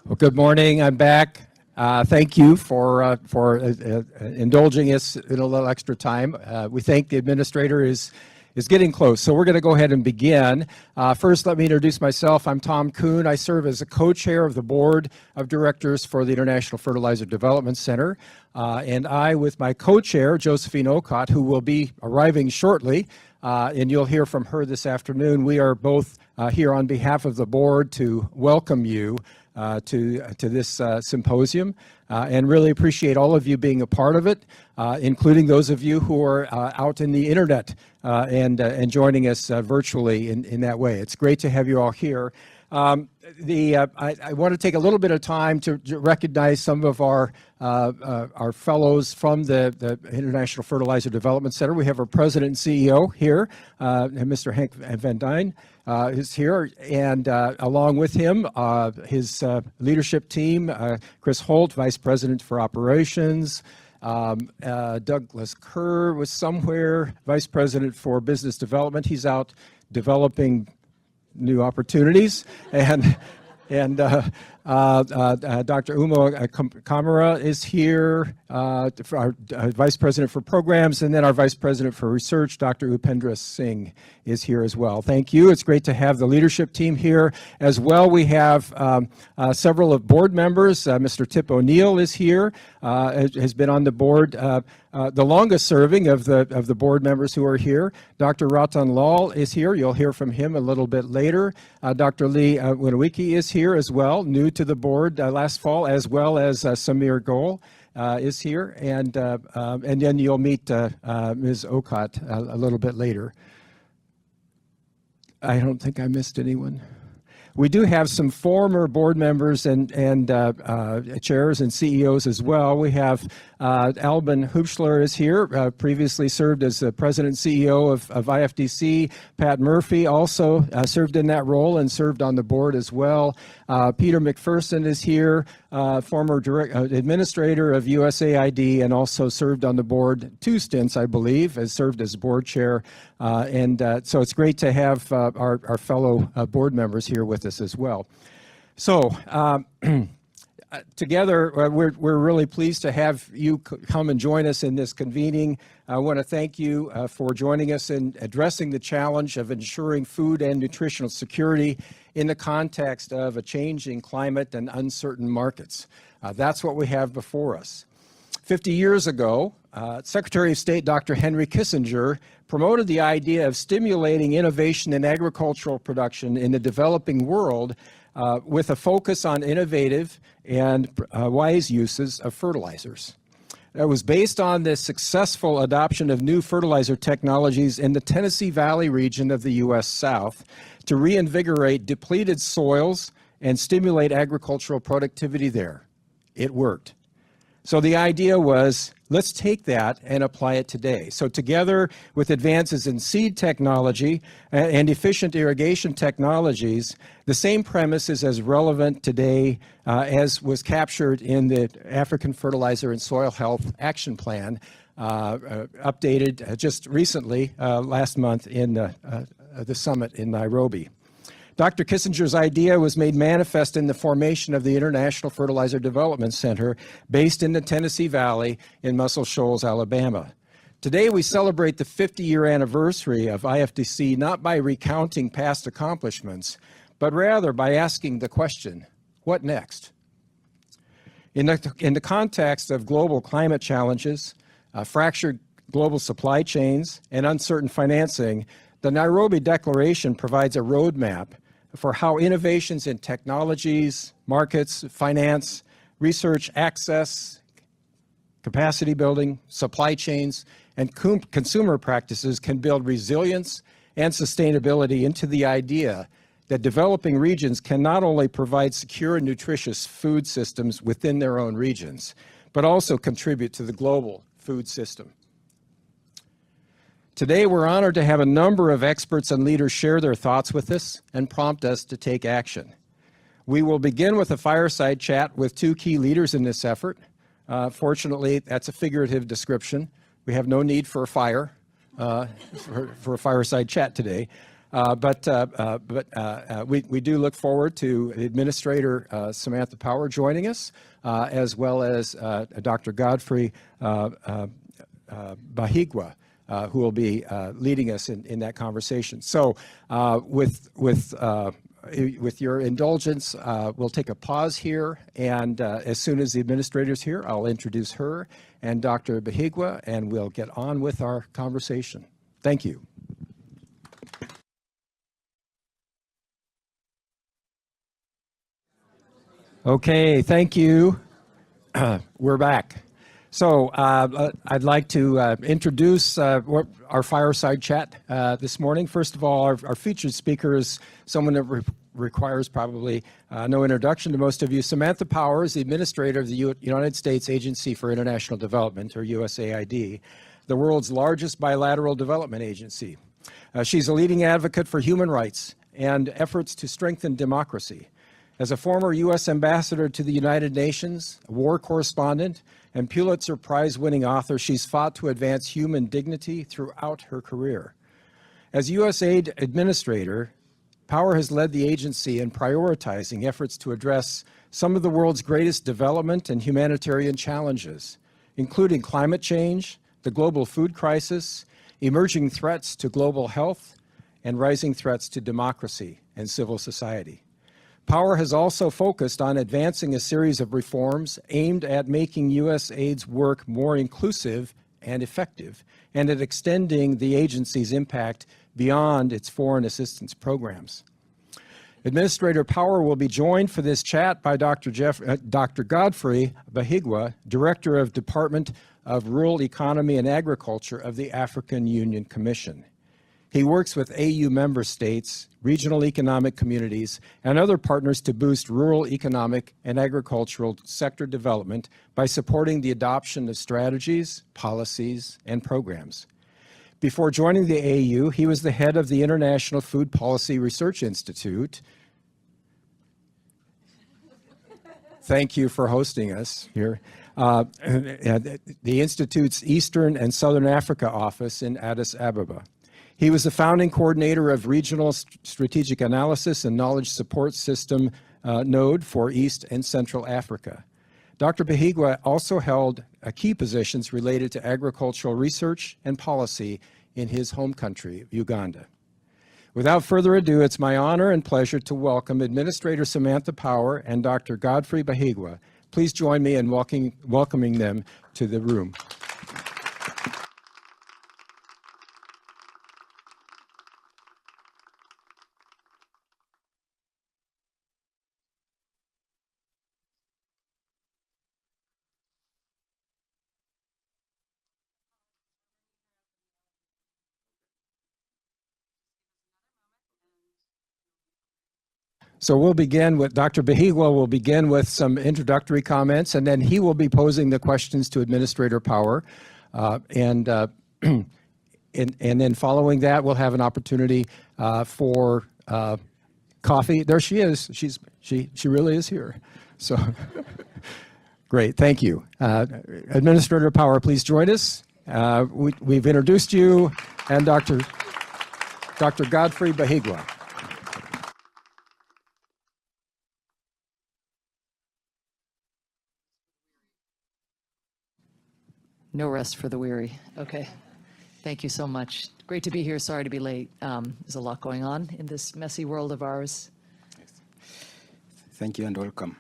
Well, good morning. I'm back. Thank you for indulging us in a little extra time. We think the administrator is getting close, so we're going to go ahead and begin. First, let me introduce myself. I'm Tom Kuhn. I serve as a co-chair of the board of directors for the International Fertilizer Development Center, and I, with my co-chair, Josephine Okot, who will be arriving shortly, and you'll hear from her this afternoon. We are both here on behalf of the board to welcome you to this symposium, and really appreciate all of you being a part of it, including those of you who are out in the internet and joining us virtually in that way. It's great to have you all here. I want to take a little bit of time to recognize some of our fellows from the International Fertilizer Development Center. We have our president and CEO here, Mr. Henk van Dijn is here, and along with him, his leadership team, Chris Holt, Vice President for Operations, Douglas Kerr was somewhere, Vice President for Business Development. He's out developing new opportunities, and Dr. Umo Kamara is here, our Vice President for Programs, and then our Vice President for Research, Dr. Upendra Singh, is here as well. Thank you. It's great to have the leadership team here as well. We have several of board members. Mr. Tip O'Neill is here, has been on the board, the longest serving of the board members who are here. Dr. Ratan Lal is here. You'll hear from him a little bit later. Dr. Lee Winawiki is here as well, new to the board last fall, as well as Samir Gol is here, and then you'll meet Ms. Okot a little bit later. I don't think I missed anyone. We do have some former board members and chairs and CEOs as well. We have Albin Hubschler is here, previously served as the president and CEO of IFDC. Pat Murphy also served in that role and served on the board as well. Peter McPherson is here, former administrator of USAID, and also served on the board 2 stints, I believe, has served as board chair. So it's great to have our fellow board members here with us as well. So together, we're really pleased to have you come and join us in this convening. I want to thank you for joining us in addressing the challenge of ensuring food and nutritional security in the context of a changing climate and uncertain markets. That's what we have before us. 50 years ago, Secretary of State Dr. Henry Kissinger promoted the idea of stimulating innovation in agricultural production in the developing world with a focus on innovative and wise uses of fertilizers. That was based on the successful adoption of new fertilizer technologies in the Tennessee Valley region of the U.S. South to reinvigorate depleted soils and stimulate agricultural productivity there. It worked. So the idea was, let's take that and apply it today. So together with advances in seed technology and efficient irrigation technologies, the same premise is as relevant today as was captured in the African Fertilizer and Soil Health Action Plan, updated just recently last month in the summit in Nairobi. Dr. Kissinger's idea was made manifest in the formation of the International Fertilizer Development Center based in the Tennessee Valley in Muscle Shoals, Alabama. Today we celebrate the 50-year anniversary of IFDC not by recounting past accomplishments, but rather by asking the question, what next? In the context of global climate challenges, fractured global supply chains, and uncertain financing, the Nairobi Declaration provides a roadmap for how innovations in technologies, markets, finance, research, access, capacity building, supply chains, and consumer practices can build resilience and sustainability into the idea that developing regions can not only provide secure and nutritious food systems within their own regions, but also contribute to the global food system. Today, we're honored to have a number of experts and leaders share their thoughts with us and prompt us to take action. We will begin with a fireside chat with 2 key leaders in this effort. Fortunately, that's a figurative description. We have no need for a fire, for a fireside chat today. We do look forward to Administrator Samantha Power joining us, as well as Dr. Godfrey Bahiigwa, who will be leading us in that conversation. So with your indulgence, we'll take a pause here, and as soon as the administrator's here, I'll introduce her and Dr. Bahiigwa, and we'll get on with our conversation. Thank you. Okay, thank you. We're back. So I'd like to introduce our fireside chat this morning. First of all, our featured speaker is someone that requires probably no introduction to most of you. Samantha Power is the administrator of the United States Agency for International Development, or USAID, the world's largest bilateral development agency. She's a leading advocate for human rights and efforts to strengthen democracy. As a former U.S. ambassador to the United Nations, a war correspondent, and Pulitzer Prize-winning author, she's fought to advance human dignity throughout her career. As USAID administrator, Power has led the agency in prioritizing efforts to address some of the world's greatest development and humanitarian challenges, including climate change, the global food crisis, emerging threats to global health, and rising threats to democracy and civil society. Power has also focused on advancing a series of reforms aimed at making USAID's work more inclusive and effective, and at extending the agency's impact beyond its foreign assistance programs. Administrator Power will be joined for this chat by Dr. Godfrey Bahiigwa, Director of Department of Rural Economy and Agriculture of the African Union Commission. He works with AU member states, regional economic communities, and other partners to boost rural economic and agricultural sector development by supporting the adoption of strategies, policies, and programs. Before joining the AU, he was the head of the International Food Policy Research Institute. Thank you for hosting us here. The Institute's Eastern and Southern Africa office in Addis Ababa. He was the founding coordinator of Regional Strategic Analysis and Knowledge Support System Node for East and Central Africa. Dr. Bahiigwa also held key positions related to agricultural research and policy in his home country, Uganda. Without further ado, it's my honor and pleasure to welcome Administrator Samantha Power and Dr. Godfrey Bahiigwa. Please join me in welcoming them to the room. So we'll begin with Dr. Bahiigwa will begin with some introductory comments, and then he will be posing the questions to Administrator Power. And then following that, we'll have an opportunity for coffee. There she is. She really is here. So great, thank you. Administrator Power, please join us. We've introduced you, and Dr. Godfrey Bahiigwa. No rest for the weary. Okay. Thank you so much. Great to be here. Sorry to be late. There's a lot going on in this messy world of ours. Thank you and welcome.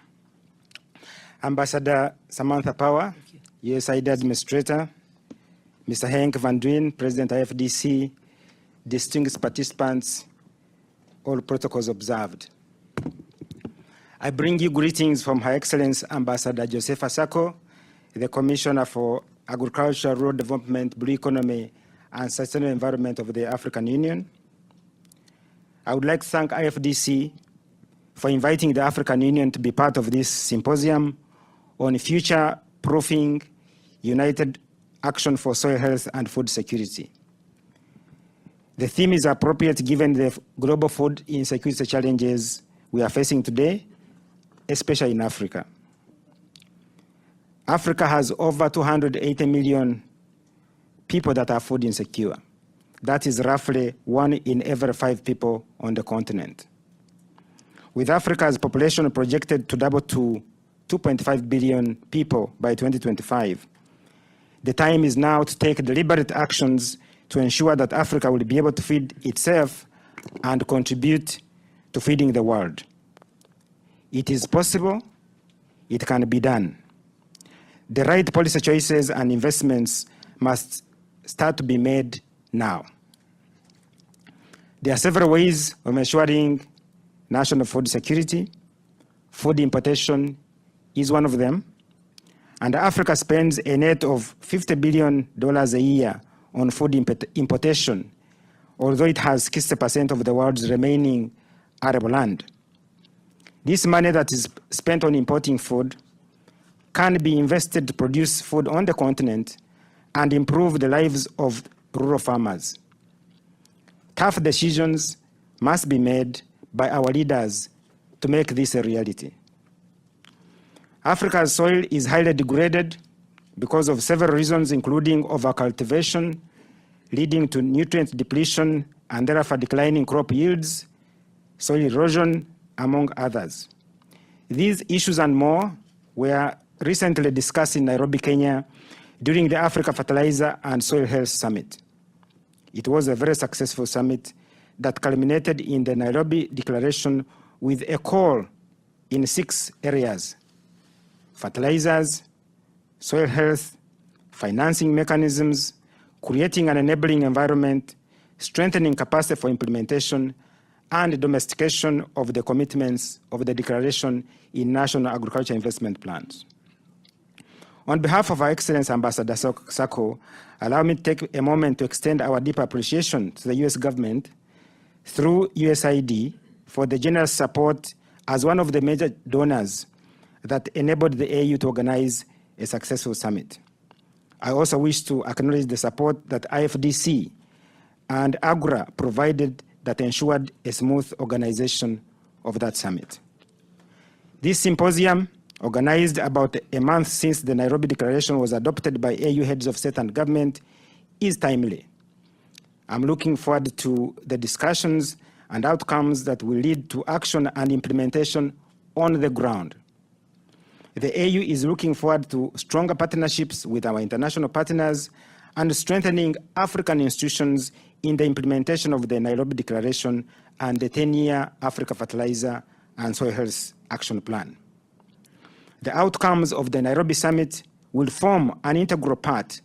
Ambassador Samantha Power, USAID Administrator, Mr. Henk van Duin, President IFDC, distinguished participants, all protocols observed. I bring you greetings from Her Excellency Ambassador Josepha Sako, the Commissioner for Agriculture, Rural Development, Blue Economy, and Sustainable Environment of the African Union. I would like to thank IFDC for inviting the African Union to be part of this symposium on future-proofing united action for soil health and food security. The theme is appropriate given the global food insecurity challenges we are facing today, especially in Africa. Africa has over 280 million people that are food insecure. that is roughly 1 in every 5 people on the continent. With Africa's population projected to double to 2.5 billion people by 2025, the time is now to take deliberate actions to ensure that Africa will be able to feed itself and contribute to feeding the world. It is possible, it can be done. The right policy choices and investments must start to be made now. There are several ways of ensuring national food security. Food importation is one of them. And Africa spends a net of $50 billion a year on food importation, although it has 60% of the world's remaining arable land. This money that is spent on importing food can be invested to produce food on the continent and improve the lives of rural farmers. Tough decisions must be made by our leaders to make this a reality. Africa's soil is highly degraded because of several reasons, including overcultivation, leading to nutrient depletion and therefore declining crop yields, soil erosion, among others. These issues and more were recently discussed in Nairobi, Kenya, during the Africa Fertilizer and Soil Health Summit. It was a very successful summit that culminated in the Nairobi Declaration with a call in 6 areas: fertilizers, soil health, financing mechanisms, creating an enabling environment, strengthening capacity for implementation, and domestication of the commitments of the declaration in national agriculture investment plans. On behalf of Our Excellency Ambassador Sako, allow me to take a moment to extend our deep appreciation to the U.S. government through USAID for the generous support as one of the major donors that enabled the AU to organize a successful summit. I also wish to acknowledge the support that IFDC and AGRA provided that ensured a smooth organization of that summit. This symposium, organized about a month since the Nairobi Declaration was adopted by AU heads of state and government, is timely. I'm looking forward to the discussions and outcomes that will lead to action and implementation on the ground. The AU is looking forward to stronger partnerships with our international partners and strengthening African institutions in the implementation of the Nairobi Declaration and the 10-year Africa Fertilizer and Soil Health Action Plan. The outcomes of the Nairobi Summit will form an integral part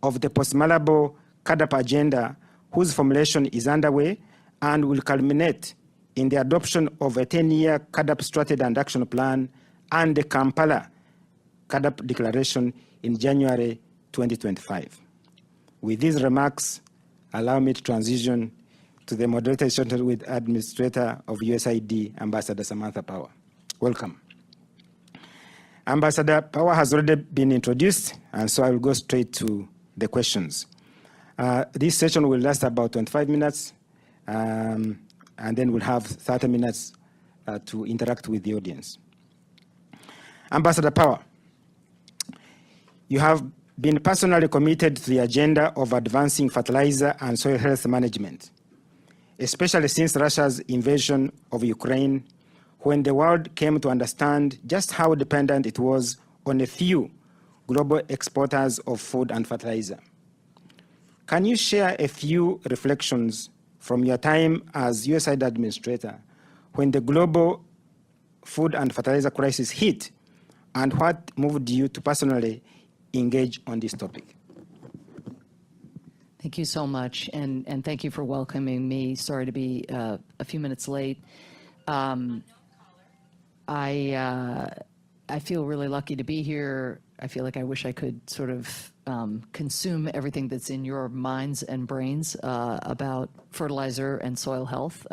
of the post-Malabo CAADP agenda, whose formulation is underway and will culminate in the adoption of a 10-year CAADP strategy and action plan and the Kampala CAADP declaration in January 2025. With these remarks, allow me to transition to the moderator session with Administrator of USAID, Ambassador Samantha Power. Welcome. Ambassador Power has already been introduced, and so I will go straight to the questions. This session will last about 25 minutes, and then we'll have 30 minutes to interact with the audience. Ambassador Power, you have been personally committed to the agenda of advancing fertilizer and soil health management, especially since Russia's invasion of Ukraine, when the world came to understand just how dependent it was on a few global exporters of food and fertilizer. Can you share a few reflections from your time as USAID Administrator when the global food and fertilizer crisis hit, and what moved you to personally engage on this topic? Thank you so much, and thank you for welcoming me. Sorry to be a few minutes late. I feel really lucky to be here. I feel like I wish I could sort of consume everything that's in your minds and brains about fertilizer and soil health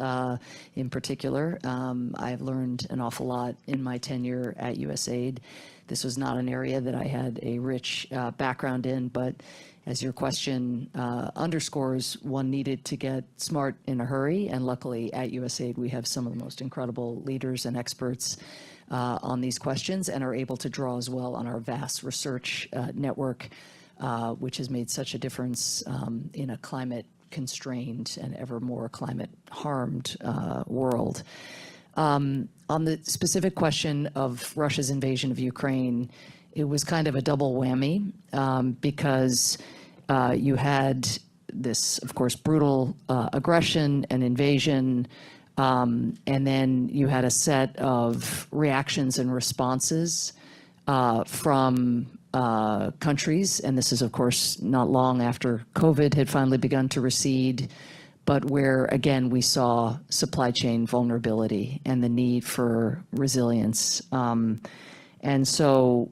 in particular. I've learned an awful lot in my tenure at USAID. This was not an area that I had a rich background in, but as your question underscores, one needed to get smart in a hurry, and luckily at USAID we have some of the most incredible leaders and experts on these questions and are able to draw as well on our vast research network, which has made such a difference in a climate constrained and ever more climate harmed world. On the specific question of Russia's invasion of Ukraine, it was kind of a double whammy because you had this, of course, brutal aggression and invasion, and then you had a set of reactions and responses from countries, and this is, of course, not long after COVID had finally begun to recede, but where, again, we saw supply chain vulnerability and the need for resilience. And so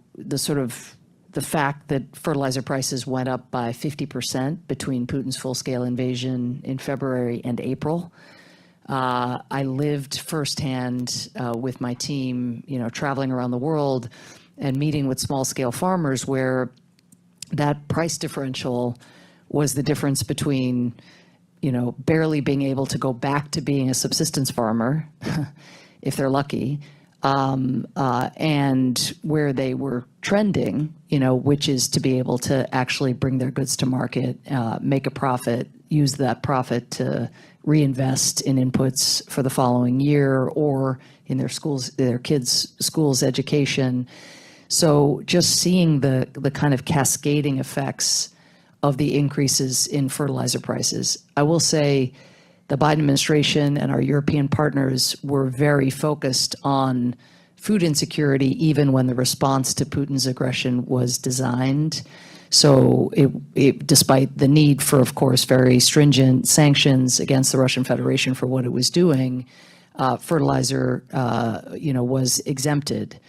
the fact that fertilizer prices went up by 50% between Putin's full-scale invasion in February and April. I lived firsthand with my team, traveling around the world and meeting with small-scale farmers where that price differential was the difference between, barely being able to go back to being a subsistence farmer, if they're lucky, and where they were trending, which is to be able to actually bring their goods to market, make a profit, use that profit to reinvest in inputs for the following year or in their kids' schools' education. So just seeing the kind of cascading effects of the increases in fertilizer prices. I will say the Biden administration and our European partners were very focused on food insecurity, even when the response to Putin's aggression was designed. So despite the need for, of course, very stringent sanctions against the Russian Federation for what it was doing, fertilizer, was exempted.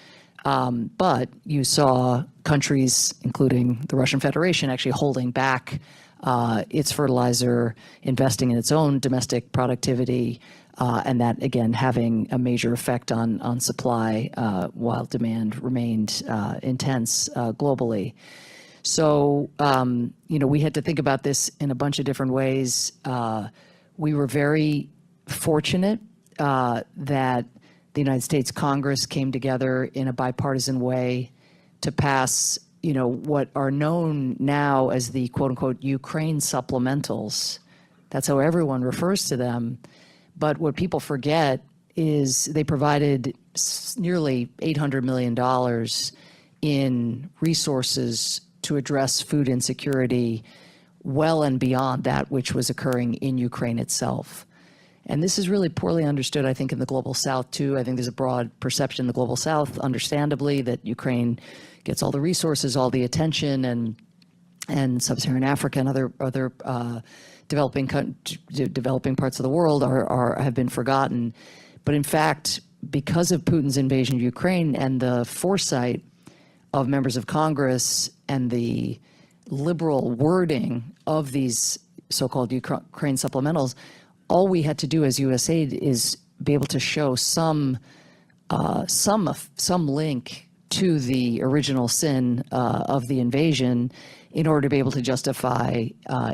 But you saw countries, including the Russian Federation, actually holding back its fertilizer, investing in its own domestic productivity, and that, again, having a major effect on supply while demand remained intense globally. So, we had to think about this in a bunch of different ways. We were very fortunate that the United States Congress came together in a bipartisan way to pass, what are known now as the quote-unquote Ukraine supplementals. That's how everyone refers to them. But what people forget is they provided nearly $800 million in resources to address food insecurity well and beyond that which was occurring in Ukraine itself. And this is really poorly understood, I think, in the Global South, too. I think there's a broad perception in the Global South, understandably, that Ukraine gets all the resources, all the attention, and Sub-Saharan Africa and other developing parts of the world have been forgotten. But in fact, because of Putin's invasion of Ukraine and the foresight of members of Congress and the liberal wording of these so-called Ukraine supplementals, all we had to do as USAID is be able to show some link to the original sin of the invasion in order to be able to justify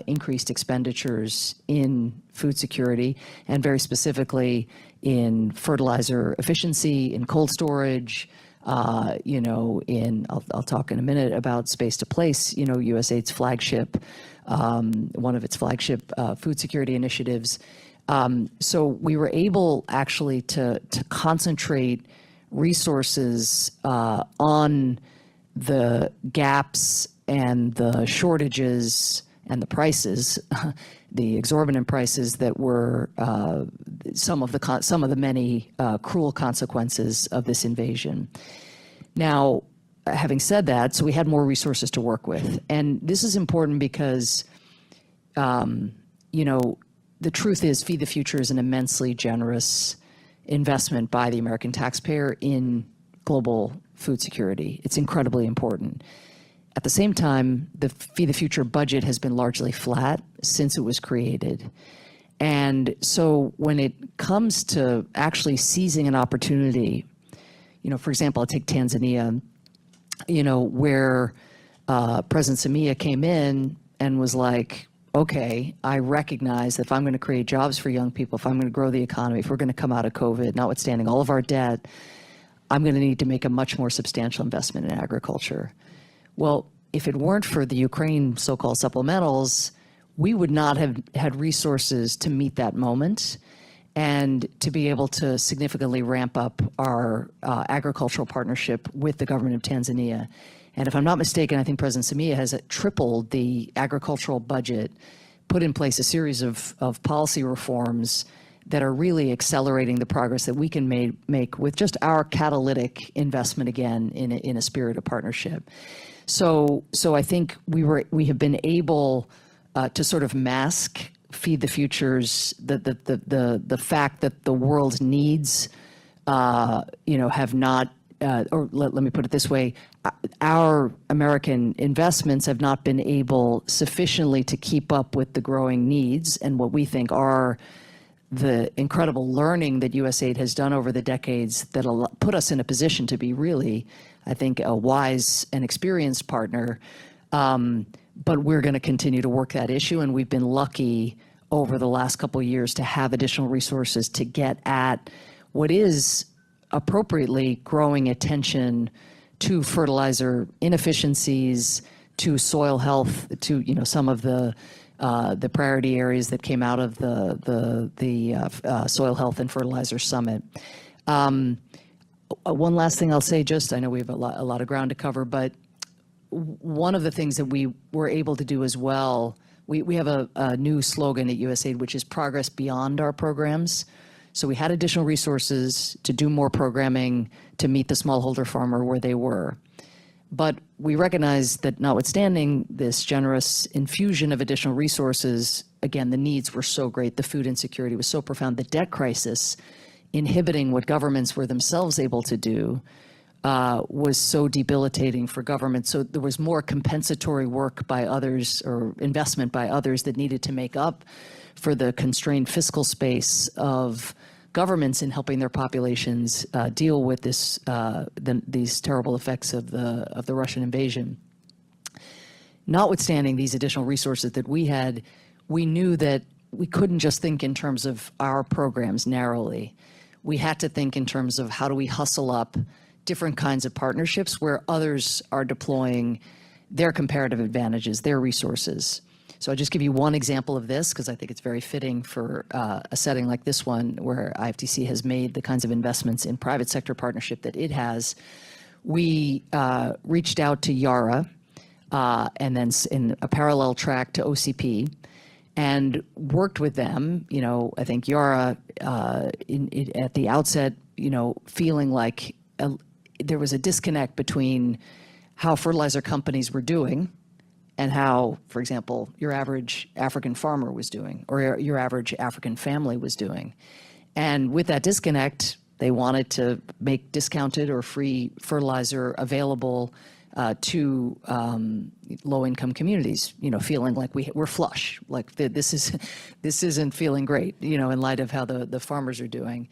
increased expenditures in food security, and very specifically in fertilizer efficiency, in cold storage, I'll talk in a minute about Space to Place, USAID's flagship, one of its flagship food security initiatives. So we were able actually to concentrate resources on the gaps and the shortages and the prices, the exorbitant prices that were some of the many cruel consequences of this invasion. Now, having said that, so we had more resources to work with, and this is important because, the truth is, Feed the Future is an immensely generous investment by the American taxpayer in global food security. It's incredibly important. At the same time, the Feed the Future budget has been largely flat since it was created. And so when it comes to actually seizing an opportunity, for example, I'll take Tanzania, where President Samia came in and was like, okay, I recognize that if I'm going to create jobs for young people, if I'm going to grow the economy, if we're going to come out of COVID, notwithstanding all of our debt, I'm going to need to make a much more substantial investment in agriculture. Well, if it weren't for the Ukraine so-called supplementals, we would not have had resources to meet that moment and to be able to significantly ramp up our agricultural partnership with the government of Tanzania. And if I'm not mistaken, I think President Samia has tripled the agricultural budget, put in place a series of policy reforms that are really accelerating the progress that we can make with just our catalytic investment again in a spirit of partnership. So I think we have been able to sort of mask Feed the Future's the fact that the world's needs have not or let me put it this way, our American investments have not been able sufficiently to keep up with the growing needs and what we think are the incredible learning that USAID has done over the decades that'll put us in a position to be really, I think, a wise and experienced partner. But we're going to continue to work that issue, and we've been lucky over the last couple of years to have additional resources to get at what is appropriately growing attention to fertilizer inefficiencies, to soil health, to some of the priority areas that came out of the Soil Health and Fertilizer Summit. One last thing I'll say, I know we have a lot of ground to cover, but one of the things that we were able to do as well, we have a new slogan at USAID, which is progress beyond our programs. So we had additional resources to do more programming to meet the smallholder farmer where they were. But we recognize that notwithstanding this generous infusion of additional resources, again, the needs were so great, the food insecurity was so profound, the debt crisis inhibiting what governments were themselves able to do was so debilitating for governments. So there was more compensatory work by others or investment by others that needed to make up for the constrained fiscal space of governments in helping their populations deal with these terrible effects of the Russian invasion. Notwithstanding these additional resources that we had, we knew that we couldn't just think in terms of our programs narrowly. We had to think in terms of how do we hustle up different kinds of partnerships where others are deploying their comparative advantages, their resources. So I'll just give you one example of this because I think it's very fitting for a setting like this one where IFDC has made the kinds of investments in private sector partnership that it has. We reached out to Yara and then in a parallel track to OCP and worked with them. I think Yara at the outset, feeling like there was a disconnect between how fertilizer companies were doing and how, for example, your average African farmer was doing or your average African family was doing. And with that disconnect, they wanted to make discounted or free fertilizer available to low-income communities, feeling like we're flush, like this isn't feeling great, in light of how the farmers are doing.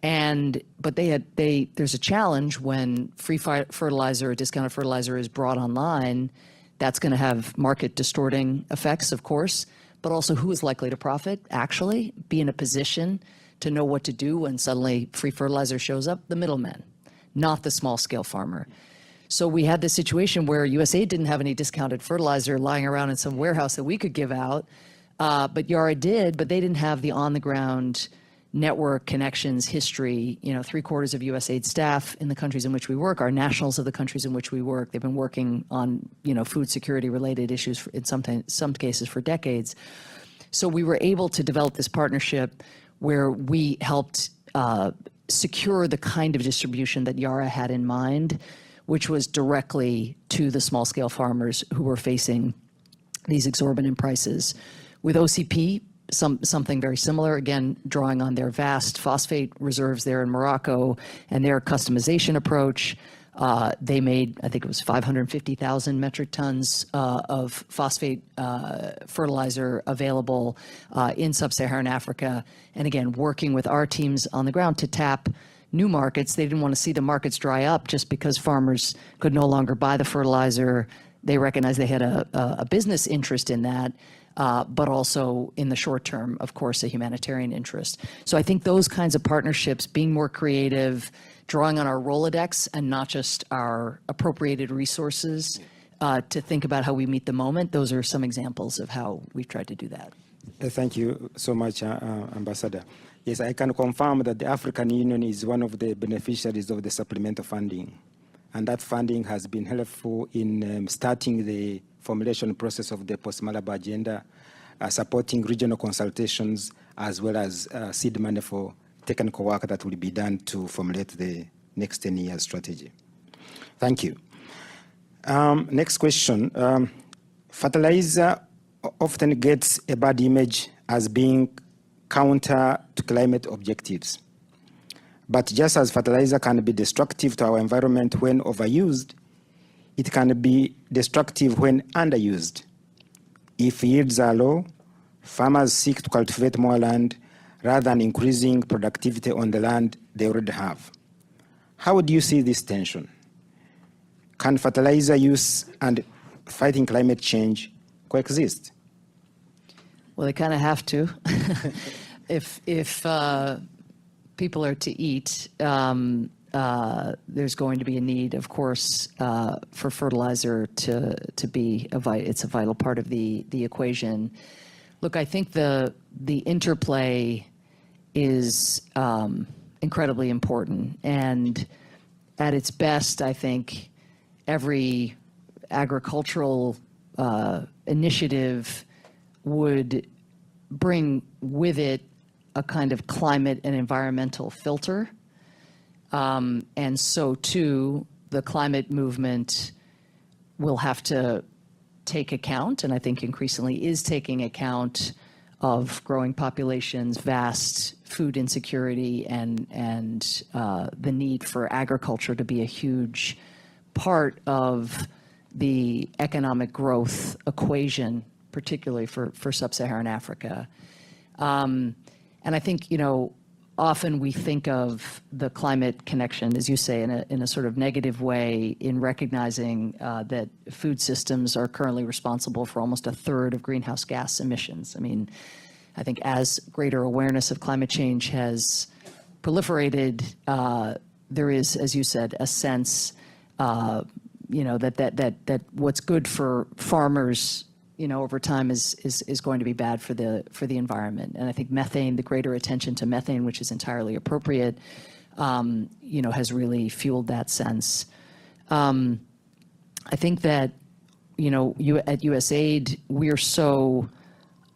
But there's a challenge when free fertilizer or discounted fertilizer is brought online. That's going to have market distorting effects, of course, but also who is likely to profit, actually be in a position to know what to do when suddenly free fertilizer shows up? The middlemen, not the small scale farmer. So we had this situation where USAID didn't have any discounted fertilizer lying around in some warehouse that we could give out, but Yara did, but they didn't have the on the ground network connections, history. 3/4 of USAID staff in the countries in which we work are nationals of the countries in which we work. They've been working on, food security related issues in some cases for decades. So we were able to develop this partnership where we helped secure the kind of distribution that Yara had in mind, which was directly to the small scale farmers who were facing these exorbitant prices. With OCP, something very similar, again, drawing on their vast phosphate reserves there in Morocco and their customization approach. They made, I think it was 550,000 metric tons of phosphate fertilizer available in sub-Saharan Africa. And again, working with our teams on the ground to tap new markets. They didn't want to see the markets dry up just because farmers could no longer buy the fertilizer. They recognized they had a business interest in that. But also in the short term, of course, a humanitarian interest. So I think those kinds of partnerships, being more creative, drawing on our Rolodex and not just our appropriated resources, to think about how we meet the moment. Those are some examples of how we've tried to do that. Thank you so much, Ambassador. Yes, I can confirm that the African Union is one of the beneficiaries of the supplemental funding. And that funding has been helpful in starting the formulation process of the post-Malabo agenda, supporting regional consultations, as well as seed money for technical work that will be done to formulate the next 10 years strategy. Thank you. Next question. Fertilizer often gets a bad image as being counter to climate objectives. But just as fertilizer can be destructive to our environment when overused, it can be destructive when underused. If yields are low, farmers seek to cultivate more land rather than increasing productivity on the land they already have. How do you see this tension? Can fertilizer use and fighting climate change coexist? Well, they kind of have to. If people are to eat, there's going to be a need, of course, for fertilizer to be it's a vital part of the equation. Look, I think the interplay is incredibly important, and at its best, I think every agricultural initiative would bring with it a kind of climate and environmental filter. And so too, the climate movement will have to take account, and I think increasingly is taking account of growing populations, vast food insecurity, and the need for agriculture to be a huge part of the economic growth equation, particularly for sub-Saharan Africa. And I think, often we think of the climate connection, as you say, in a sort of negative way, in recognizing that food systems are currently responsible for almost a third of greenhouse gas emissions. I mean, I think as greater awareness of climate change has proliferated, there is, as you said, a sense, that what's good for farmers, over time is going to be bad for the environment. And I think methane, the greater attention to methane, which is entirely appropriate, has really fueled that sense. I think that, at USAID, we're so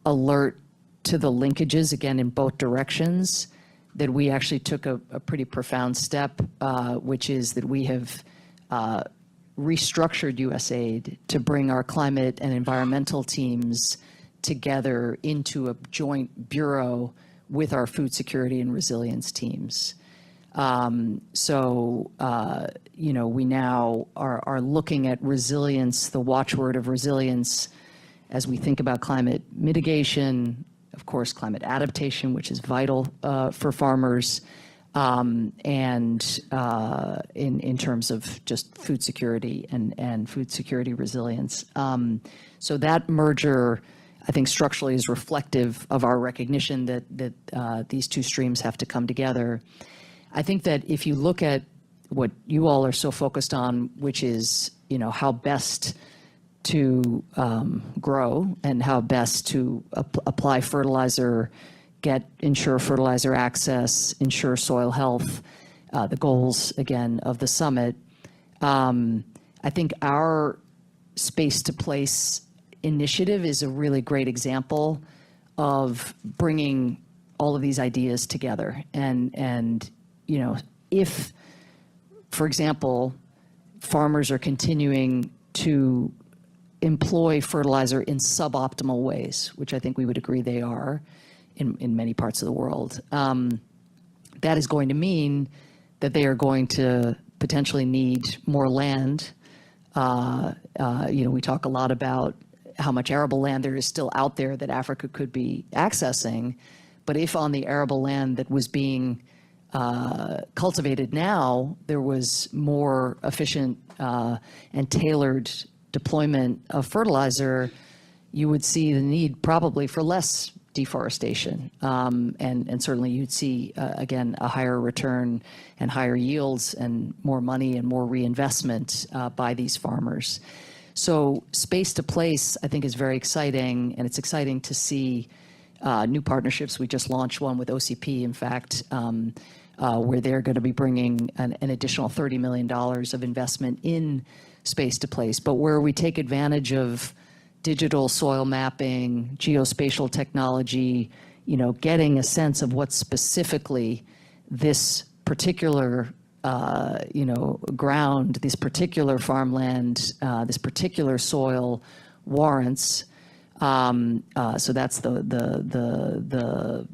alert to the linkages, again, in both directions, that we actually took a pretty profound step, which is that we have restructured USAID to bring our climate and environmental teams together into a joint bureau with our food security and resilience teams. We now are looking at resilience, the watchword of resilience, as we think about climate mitigation, of course, climate adaptation, which is vital for farmers, and in terms of just food security and food security resilience. So that merger, I think, structurally is reflective of our recognition that these two streams have to come together. I think that if you look at what you all are so focused on, which is, how best to grow and how best to apply fertilizer, ensure fertilizer access, ensure soil health, the goals, again, of the summit. I think our Space to Place initiative is a really great example of bringing all of these ideas together. And if, for example, farmers are continuing to employ fertilizer in suboptimal ways, which I think we would agree they are in many parts of the world, that is going to mean that they are going to potentially need more land. We talk a lot about how much arable land there is still out there that Africa could be accessing. But if on the arable land that was being cultivated now, there was more efficient and tailored deployment of fertilizer, you would see the need probably for less deforestation. And certainly you'd see, again, a higher return and higher yields and more money and more reinvestment by these farmers. So space to place, I think, is very exciting, and it's exciting to see new partnerships. We just launched one with OCP, in fact, where they're going to be bringing an additional $30 million of investment in space to place, but where we take advantage of digital soil mapping, geospatial technology, getting a sense of what specifically this particular ground, this particular farmland, this particular soil warrants. So that's the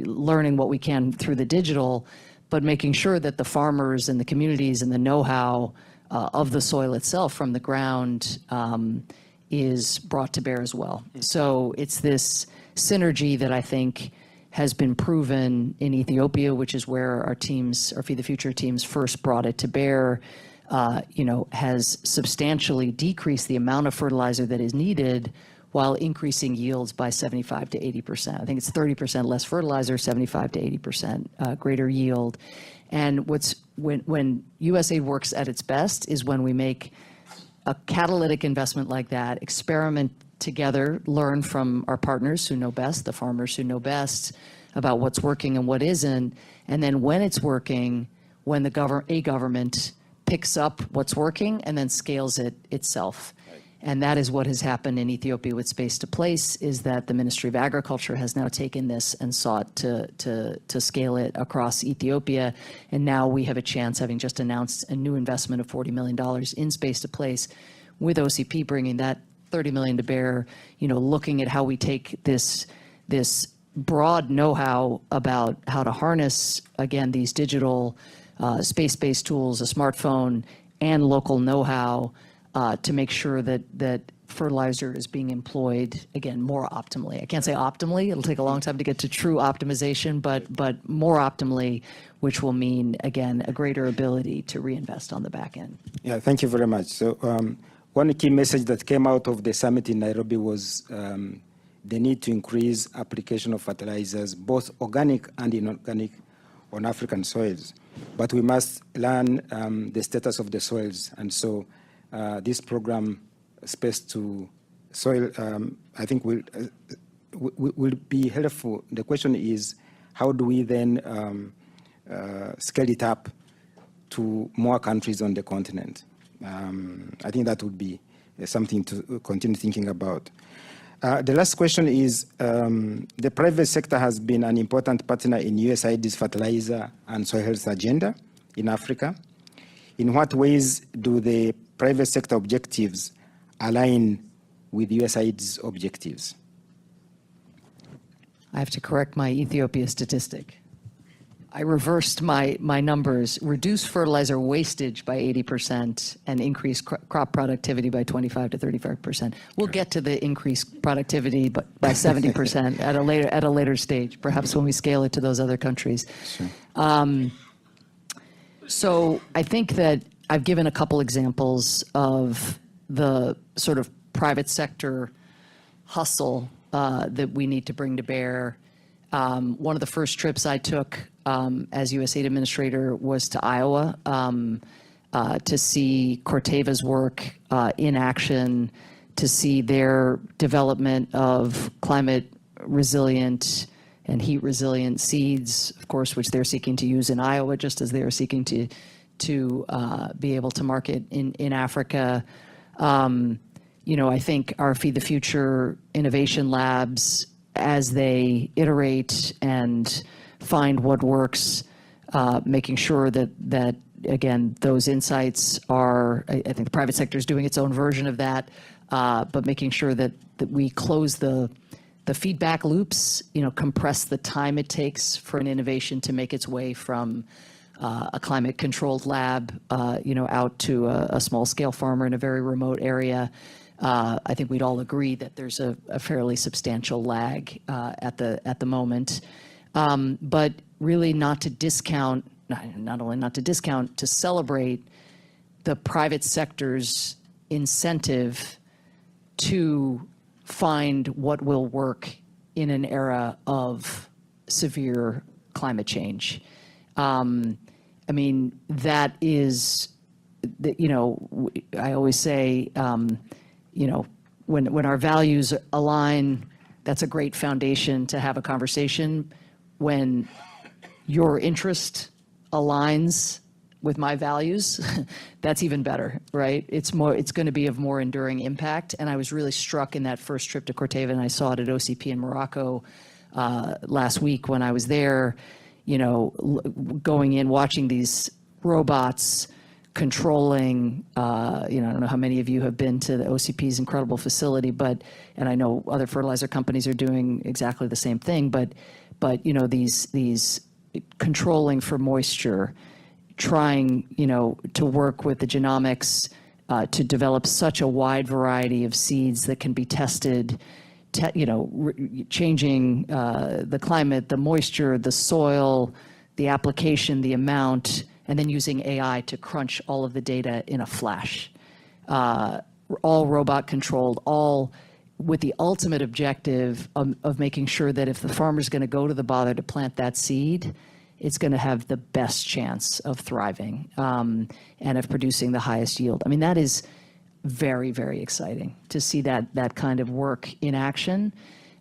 learning what we can through the digital, but making sure that the farmers and the communities and the know-how of the soil itself from the ground is brought to bear as well. So it's this synergy that I think has been proven in Ethiopia, which is where our teams, our Feed the Future teams, first brought it to bear, has substantially decreased the amount of fertilizer that is needed while increasing yields by 75 to 80%. I think it's 30% less fertilizer, 75 to 80% greater yield. And when USAID works at its best is when we make a catalytic investment like that, experiment together, learn from our partners who know best, the farmers who know best about what's working and what isn't, and then when it's working, when a government picks up what's working and then scales it itself. Right. And that is what has happened in Ethiopia with Space to Place, is that the Ministry of Agriculture has now taken this and sought to scale it across Ethiopia. And now we have a chance, having just announced a new investment of $40 million in Space to Place, with OCP bringing that $30 million to bear, looking at how we take this broad know-how about how to harness, again, these digital space-based tools, a smartphone, and local know-how to make sure that fertilizer is being employed, again, more optimally. I can't say optimally. It'll take a long time to get to true optimization, but more optimally, which will mean, again, a greater ability to reinvest on the back end. Yeah, thank you very much. So one key message that came out of the summit in Nairobi was the need to increase application of fertilizers, both organic and inorganic, on African soils. But we must learn the status of the soils. And so this program, Space to Soil, I think will be helpful. The question is, how do we then scale it up to more countries on the continent? I think that would be something to continue thinking about. The last question is, the private sector has been an important partner in USAID's fertilizer and soil health agenda in Africa. In what ways do the private sector objectives align with USAID's objectives? I have to correct my Ethiopia statistic. I reversed my numbers, reduced fertilizer wastage by 80% and increased crop productivity by 25 to 35%. We'll get to the increased productivity by 70% at a later stage, perhaps when we scale it to those other countries. Sure. So I think that I've given a couple examples of the sort of private sector hustle that we need to bring to bear. One of the first trips I took as USAID administrator was to Iowa to see Corteva's work in action, to see their development of climate resilient and heat resilient seeds, of course, which they're seeking to use in Iowa, just as they are seeking to be able to market in Africa. I think our Feed the Future innovation labs, as they iterate and find what works, making sure that again, those insights are, I think the private sector is doing its own version of that, but making sure that we close the feedback loops, compress the time it takes for an innovation to make its way from a climate-controlled lab, out to a small-scale farmer in a very remote area. I think we'd all agree that there's a fairly substantial lag at the moment, but really not to discount, not only not to discount, to celebrate the private sector's incentive to find what will work in an era of severe climate change. I mean, that is, I always say, when our values align, that's a great foundation to have a conversation. When your interest aligns with my values, that's even better, right? It's going to be of more enduring impact. And I was really struck in that first trip to Corteva, and I saw it at OCP in Morocco last week when I was there, going in, watching these robots controlling, I don't know how many of you have been to the OCP's incredible facility, and I know other fertilizer companies are doing exactly the same thing, but these controlling for moisture, trying, to work with the genomics to develop such a wide variety of seeds that can be tested, changing the climate, the moisture, the soil, the application, the amount, and then using AI to crunch all of the data in a flash. All robot controlled, all with the ultimate objective of making sure that if the farmer's going to go to the bother to plant that seed, it's going to have the best chance of thriving and of producing the highest yield. I mean, that is very, very exciting to see that kind of work in action.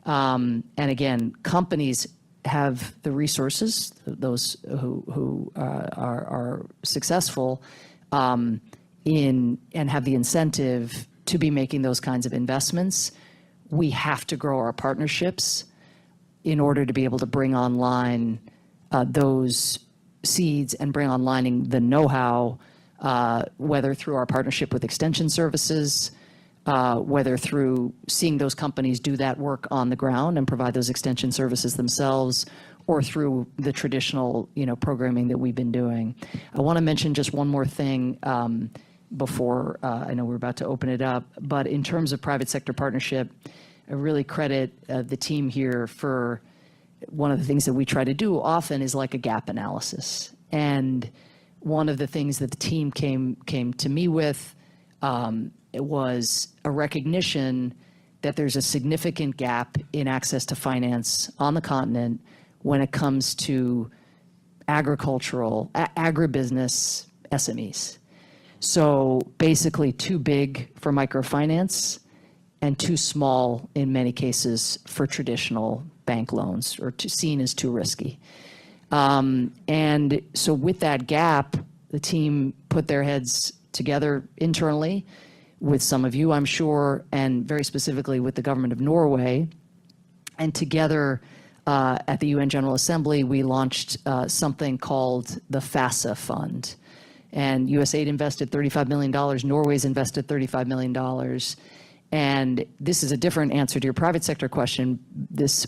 And again, companies have the resources, those who are successful and have the incentive to be making those kinds of investments. We have to grow our partnerships in order to be able to bring online those seeds and bring online the know-how, whether through our partnership with Extension Services, whether through seeing those companies do that work on the ground and provide those extension services themselves, or through the traditional, programming that we've been doing. I want to mention just one more thing before I know we're about to open it up, but in terms of private sector partnership, I really credit the team here for one of the things that we try to do often is like a gap analysis. And one of the things that the team came to me with it was a recognition that there's a significant gap in access to finance on the continent when it comes to agribusiness SMEs. So basically too big for microfinance and too small in many cases for traditional bank loans, or seen as too risky. And so with that gap, the team put their heads together internally with some of you, I'm sure, and very specifically with the government of Norway. And together at the UN General Assembly, we launched something called the FASA Fund. And USAID invested $35 million, Norway's invested $35 million. And this is a different answer to your private sector question.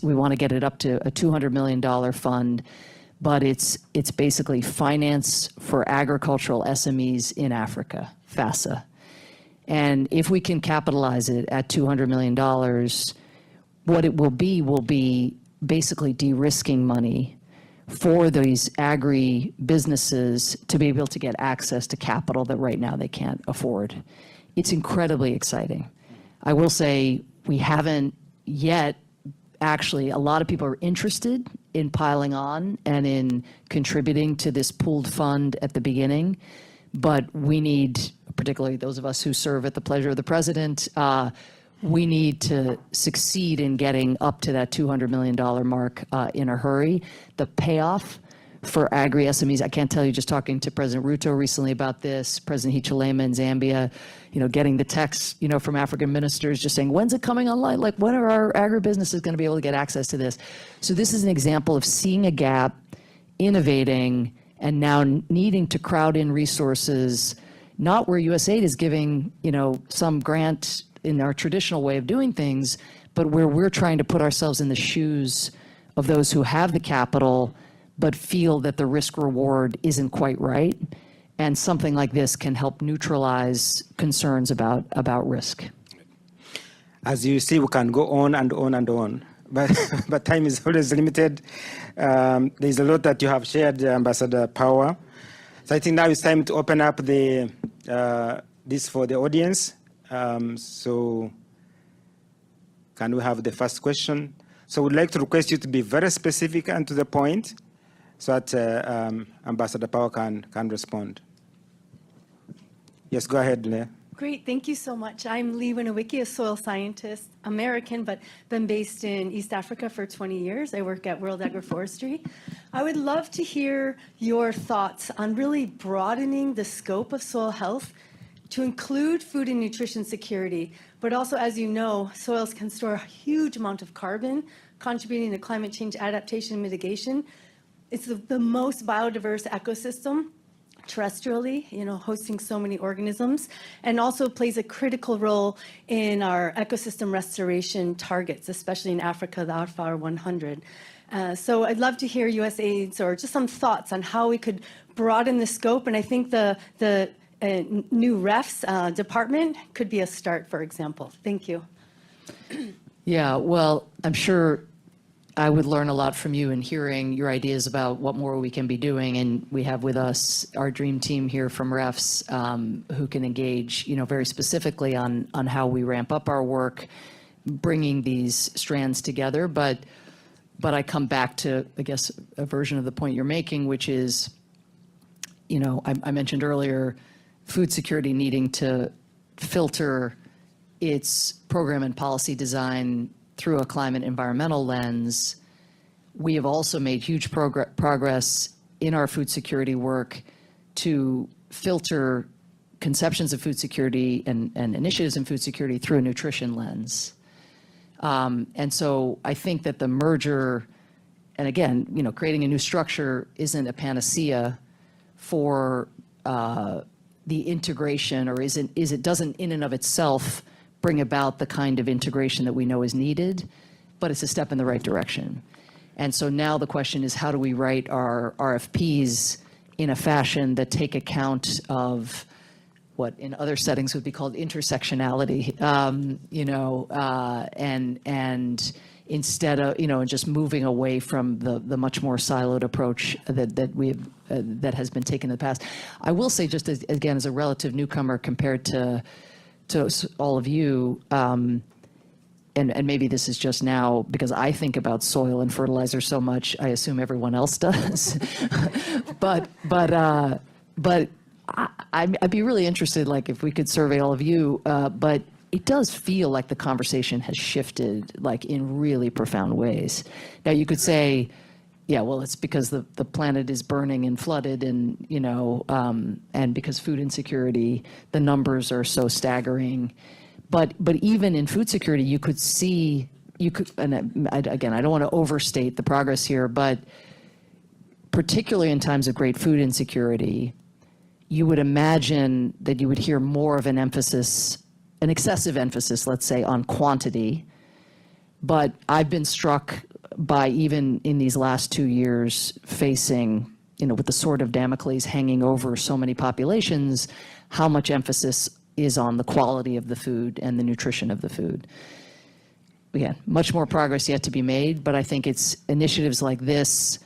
We want to get it up to a $200 million fund, but it's basically finance for agricultural SMEs in Africa, FASA. And if we can capitalize it at $200 million, what it will be basically de-risking money for these agri businesses to be able to get access to capital that right now they can't afford. It's incredibly exciting. I will say we haven't yet, actually, a lot of people are interested in piling on and in contributing to this pooled fund at the beginning, but we need, particularly those of us who serve at the pleasure of the president, we need to succeed in getting up to that $200 million mark in a hurry. The payoff for agri SMEs, I can't tell you, just talking to President Ruto recently about this, President Hichilema in Zambia, getting the texts, from African ministers just saying, when's it coming online? Like, when are our agribusinesses going to be able to get access to this? So this is an example of seeing a gap, innovating, and now needing to crowd in resources, not where USAID is giving, some grant in our traditional way of doing things, but where we're trying to put ourselves in the shoes of those who have the capital but feel that the risk reward isn't quite right. And something like this can help neutralize concerns about risk. As you see, we can go on and on and on, but time is always limited. There's a lot that you have shared, Ambassador Power. So I think now it's time to open up this for the audience. So can we have the first question? So we'd like to request you to be very specific and to the point so that Ambassador Power can respond. Yes, go ahead, Leah. Great, thank you so much. I'm Lee Winowicki, a soil scientist, American, but been based in East Africa for 20 years. I work at World Agroforestry. I would love to hear your thoughts on really broadening the scope of soil health to include food and nutrition security, but also, as you know, soils can store a huge amount of carbon, contributing to climate change adaptation and mitigation. It's the most biodiverse ecosystem terrestrially, hosting so many organisms, and also plays a critical role in our ecosystem restoration targets, especially in Africa, the Alpha 100. So I'd love to hear USAID's or just some thoughts on how we could broaden the scope, and I think the new refs department could be a start, for example. Thank you. Yeah, well, I'm sure I would learn a lot from you in hearing your ideas about what more we can be doing. And we have with us our dream team here from refs who can engage, very specifically on how we ramp up our work, bringing these strands together. But I come back to, I guess, a version of the point you're making, which is, I mentioned earlier, food security needing to filter its program and policy design through a climate environmental lens. We have also made huge progress in our food security work to filter conceptions of food security and initiatives in food security through a nutrition lens. And so I think that the merger, and again, creating a new structure isn't a panacea for the integration, or it doesn't in and of itself bring about the kind of integration that we know is needed, but it's a step in the right direction. And so now the question is, how do we write our RFPs in a fashion that take account of what in other settings would be called intersectionality, and instead of, just moving away from the much more siloed approach that has been taken in the past. I will say, just again, as a relative newcomer compared to all of you, and maybe this is just now because I think about soil and fertilizer so much, I assume everyone else does. but I'd be really interested, like, if we could survey all of you, but it does feel like the conversation has shifted, like, in really profound ways. Now, you could say, yeah, well, it's because the planet is burning and flooded, and and because food insecurity, the numbers are so staggering. But even in food security, you could see, and again, I don't want to overstate the progress here, but particularly in times of great food insecurity, you would imagine that you would hear more of an excessive emphasis, let's say, on quantity. But I've been struck by, even in these last 2 years, facing, with the sword of Damocles hanging over so many populations, how much emphasis is on the quality of the food and the nutrition of the food. Again, much more progress yet to be made, but I think it's initiatives like this,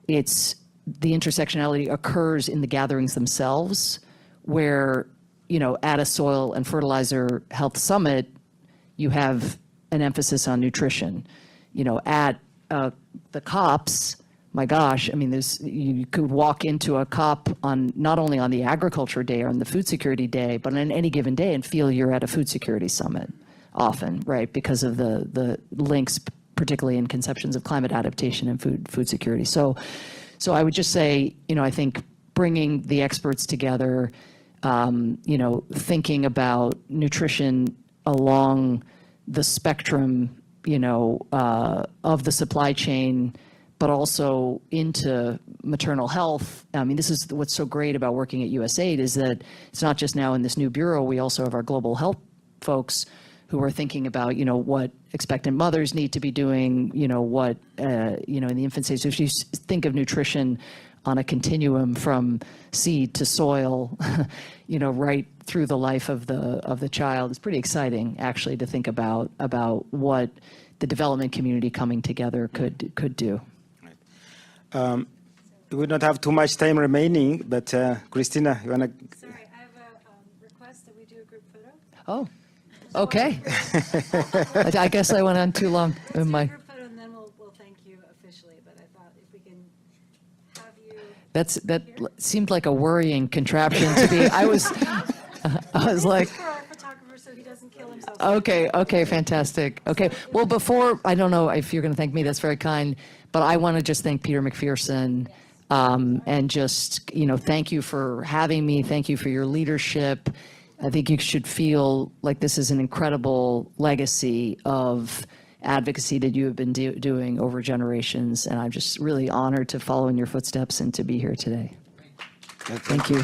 the intersectionality occurs in the gatherings themselves, where, at a soil and fertilizer health summit, you have an emphasis on nutrition. At the COPs, my gosh, I mean, you could walk into a COP on not only on the agriculture day or on the food security day, but on any given day and feel you're at a food security summit often, right? Because of the links, particularly in conceptions of climate adaptation and food security. So I would just say, I think bringing the experts together, thinking about nutrition along the spectrum, of the supply chain, but also into maternal health. I mean, this is what's so great about working at USAID, is that it's not just now in this new bureau, we also have our global health folks who are thinking about, what expectant mothers need to be doing, what, in the infant stage. So if you think of nutrition on a continuum from seed to soil, right through the life of the child, it's pretty exciting, actually, to think about what the development community coming together could do. We would not have too much time remaining, but Christina, you want to? Sorry, I have a request that we do a group photo. Oh, okay. I guess I went on too long. Let's do a group photo, and then we'll thank you officially. But I thought if we can have you. That seemed like a worrying contraption to be. I was like, For our doesn't kill himself. Okay, fantastic. Okay, well, before, I don't know if you're going to thank me, that's very kind, but I want to just thank Peter McPherson, and just, thank you for having me. Thank you for your leadership. I think you should feel like this is an incredible legacy of advocacy that you have been doing over generations, and I'm just really honored to follow in your footsteps and to be here today. Thank you.